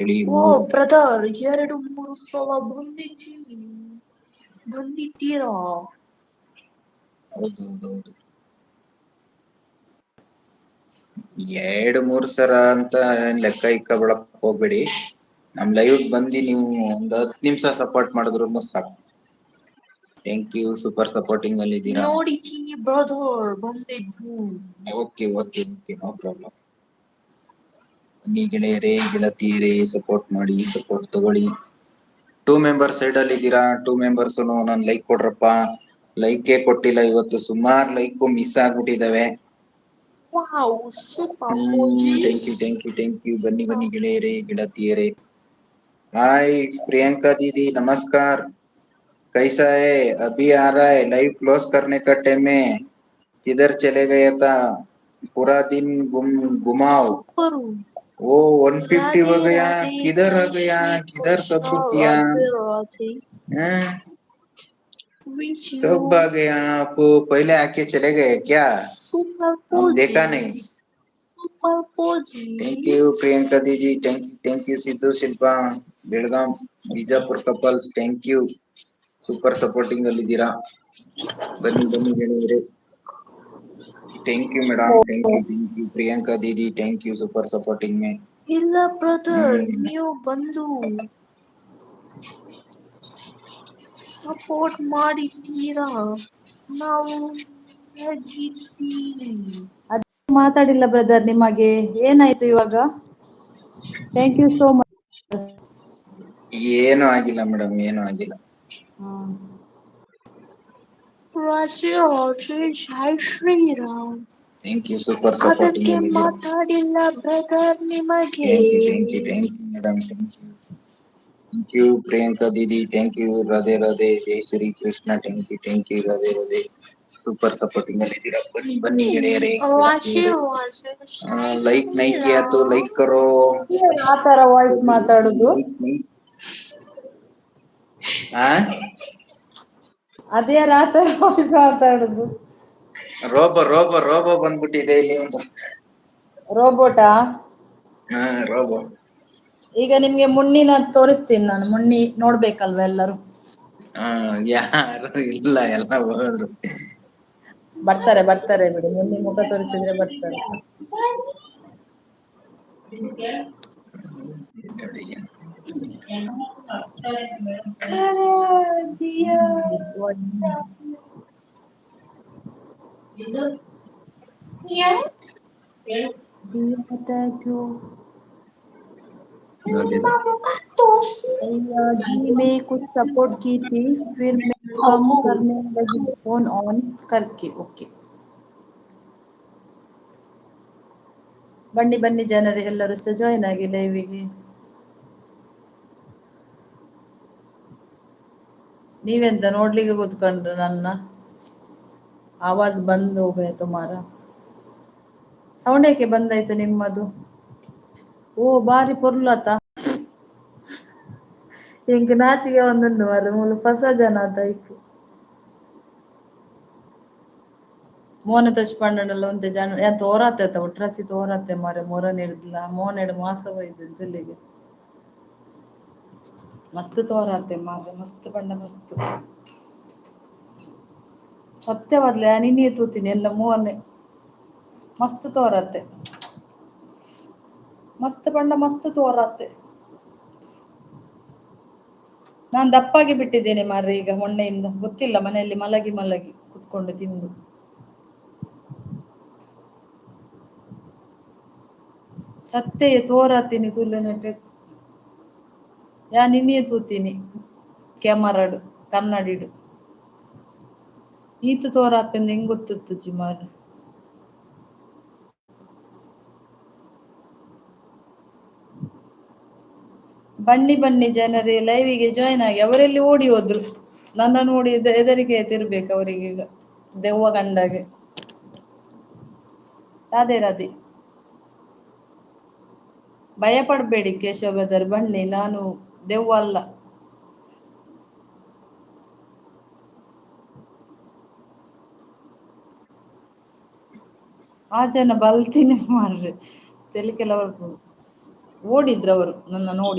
ಹೇಳಿ ಓ ಬ್ರದರ್ 2-3 ಸಲ ಬಂದಿದ್ದೀರಾ? ಹೌದೌದೌದು. 2-3 ಸಲ ಅಂತ ಲೆಕ್ಕ ಇಕ್ಕ ಬಿಡಕ್ ಹೋಗ್ಬೇಡಿ. ನಮ್ ಲೈವ್ ಬಂದು ನೀವು ಒಂದ್ 10 ನಿಮಿಷ ಸಪೋರ್ಟ್ ಮಾಡಿದ್ರು ಸಾಕು. ಥ್ಯಾಂಕ್ ಯು, ಸೂಪರ್ ಸಪೋರ್ಟಿಂಗ್ ಅಲ್ಲಿ ಇದ್ದೀರಾ. ನೋಡಿದ್ದೀನಿ ಬ್ರದರ್ ಬಂದಿದ್ದು. Okay okay okay, no problem. ಬನ್ನಿ ಗೆಳೆಯರೇ, ಗೆಳತಿಯರೇ, ಸಪೋರ್ಟ್ ಮಾಡಿ, ಸಪೋರ್ಟ್ ತಗೊಳ್ಳಿ. 2 ಮೆಂಬರ್ಸ್ ಸೈಡ್ ಅಲ್ಲಿ ಇದ್ದೀರಾ. 2 ಮೆಂಬರ್ಸ್ ನನ್ ಲೈಕ್ ಕೊಡ್ರಪ್ಪ. ಲೈಕೇ ಕೊಟ್ಟಿಲ್ಲ ಇವತ್ತು, ಸುಮಾರು ಲೈಕ್ ಮಿಸ್ ಆಗ್ಬಿಟ್ಟಿದಾವೆ. Wow super poses. Thank you. ಬನ್ನಿ ಬನ್ನಿ ಗೆಳೆಯರೇ, ಗೆಳತಿಯರೇ. ಹಾಯ್ प्रियंका दीदी, नमस्कार। कैसा है? अभी आ रहा है लाइव क्लोज करने का टाइम है। किधर चले गया था? पूरा दिन घुमाओ। ಸೂಪರ್. ओ 150 हो ರಾಧೆ गया। ರಾಧೆ, किधर ಜೈ हो गया? ಶ್ರೀ किधर ಕೃಷ್ಣ. सब किया? ರಾಧೆ ರಾಧೆ. हैं? ವಿಶ್ ಯು कब आ गया आप? पहले आके चले गए क्या? ಸೂಪರ್ हम देखा नहीं। Poses. Super thank you poses. Priyanka didi, thank you Siddhu Shilpa Belgaum Bijapur couples, thank you, super supporting ಅಲ್ಲಿ ಇದ್ದೀರಾ. ಬನ್ನಿ ಬನ್ನಿ ಗೆಳೆಯರೆ. Thank you madam, thank you Priyanka Didi, thank you super supporting ಮೇ. ಇಲ್ಲ ಬ್ರದರ್, ನೀವು ಬಂದು ಸಪೋರ್ಟ್ ಮಾಡಿದ್ದೀರಾ, ನಾವು ನಗಿದ್ದೀವಿ. ಮಾತಾಡಿಲ್ಲ ಬ್ರದರ್, ನಿಮಗೆ ಏನಾಯ್ತು ಇವಾಗ? Thank you so much. ಏನು ಆಗಿಲ್ಲ ಮೇಡಮ್, ಏನು ಆಗಿಲ್ಲ. ರಾಶಿ ಜೈ Shriram. Thank you super supporting ಅದಕ್ಕೆ ಅಲ್ಲಿ ಇದ್ದೀರಾ. ಮಾತಾಡಿಲ್ಲ ಬ್ರದರ್ ನಿಮಗೆ. Thank you madam, thank you Priyanka Didi, thank you. Radhe Radhe, ಜೈ Shri Krishna, thank you Radhe Radhe, super supporting ಅಲ್ಲಿ ಇದ್ದೀರಾ. ಬನ್ನಿ ಬನ್ನಿ ಗೆಳೆಯರೇ, ರಾಶಿ ಜೈ ಲೈಕ್ ನೈ ಕಿಯಾ ತೋ ಶ್ರೀರಾಮ್. ಲೈಕ್ ಕರೋ. ಆ ತರ ವಾಯ್ಸ್ ಮಾತಾಡುದು? ಆ ಅದ್ಯಾರ ಆ ತರ ವಾಯ್ಸ್ ಮಾತಾಡುದು? ರೋಬೋ ಬಂದ್ಬಿಟ್ಟಿದೆ ಇಲ್ಲಿ ಒಂದು. ರೋಬೋಟಾ? ಹಾ, ರೋಬೋ. ಈಗ ನಿಮ್ಗೆ ಮುನ್ನಿನ ತೋರಿಸ್ತೀನಿ ನಾನು. ಮುನ್ನಿ ನೋಡ್ಬೇಕಲ್ವಾ ಎಲ್ಲರೂ? ಯಾರು ಇಲ್ಲ, ಎಲ್ಲ ಹೋದ್ರು. ಬರ್ತಾರೆ ಬಿಡಿ, ಮುನ್ನಿ ಮುಖ ತೋರಿಸಿದ್ರೆ ಬರ್ತಾರೆ. Yes. भैया जी में कुछ सपोर्ट की थी, फिर मैं कम करने लगी फोन ऑन करके. ओके, ಬನ್ನಿ ಬನ್ನಿ ಜನರು ಎಲ್ಲರೂ ಸಹ ಜಾಯ್ನ್ ಆಗಿ ಲೈವಿಗೆ. ನೀವೆಂತ ನೋಡ್ಲಿಕ್ಕೆ ಕೂತ್ಕೊಂಡ್ರ? ನನ್ನ ಆವಾಜ್ ಬಂದ್ ಹೋಗಯ ತುಮಾರ. ಸೌಂಡ್ ಏಕೆ ಬಂದಾಯ್ತು ನಿಮ್ಮದು? ಓ ಬಾರಿ ಪೊರ್ಲತ ಎಂಕ್ ನಾಚಿಗೆ ಒಂದುಂಡು ಮಾರೆ, ಮೂಲು ಹೊಸ ಜನ ಆಯ್ತು. ಮೋನೆ ತೋಜ್ ಪಂಡನಲ್ಲ ಒಂತೆ ಜನ ಎಂತ ಓರಾತೆ ಒಟ್ರಾಸಿ ತೋರಾತೆ ಮಾರೆ. ಮೊರನ್ ಹಿಡ್ದಿಲ್ಲ ಮೋನೆಡು ಮಾಸ ಒಯ್ದು ಜಿಲ್ಲೆಗೆ. ಮಸ್ತ್ ತೋರಾತೆ ಮಾರೆ, ಮಸ್ತ್ ಪಂಡ ಮಸ್ತ್. ಸತ್ಯವಾದ್ಲೆ ನಿನ್ನೆ ತೂತೀನಿ ಎಲ್ಲ ಮೂವನೆ ಮಸ್ತ್ ತೋರತ್ತೆ. ಮಸ್ತ್ ಪಂಡ ಮಸ್ತ್ ತೋರತ್ತೆ. ನಾನ್ ದಪ್ಪಾಗಿ ಬಿಟ್ಟಿದ್ದೇನೆ ಮಾರ್ರೆ ಈಗ ಮೊನ್ನೆಯಿಂದ, ಗೊತ್ತಿಲ್ಲ, ಮನೆಯಲ್ಲಿ ಮಲಗಿ ಮಲಗಿ ಕುತ್ಕೊಂಡು ತಿಂದು. ಸತ್ಯ ತೋರಾತೀನಿ ತುಲು ನೆಟೆ. ಯಾ ನಿನ್ನೆ ತೂತೀನಿ ಕ್ಯಾಮರಾಡು ಕನ್ನಡಿಡು. ಈತು ತೋರಾಪೆಂದು ಹೆಂಗ್ ಗೊತ್ತಿತ್ತುಜಿ ಮಾರ್ರೆ. ಬನ್ನಿ ಬನ್ನಿ ಜನರೇ, ಲೈವಿಗೆ ಜಾಯ್ನ್ ಆಗಿ. ಅವರೆಲ್ಲಿ ಓಡಿ ಹೋದ್ರು? ನನ್ನ ನೋಡಿ ಹೆದರಿಕೆ ತಿರ್ಬೇಕು ಅವರಿಗೀಗ, ದೆವ್ವ ಕಂಡಾಗೆ. ರಾಧೆ ರಾಧೆ. ಭಯ ಪಡ್ಬೇಡಿ ಕೇಶವ ಬ್ರದರ್, ಬನ್ನಿ, ನಾನು ದೆವ್ವ ಅಲ್ಲ. ಆ ಜನ ಬಲ್ತೀನಿ ಮಾರ್ರೆ, ತೆಲಿ ಕೆಲವರು. ಓಡಿದ್ರು ಅವರು ನನ್ನ ನೋಡಿ.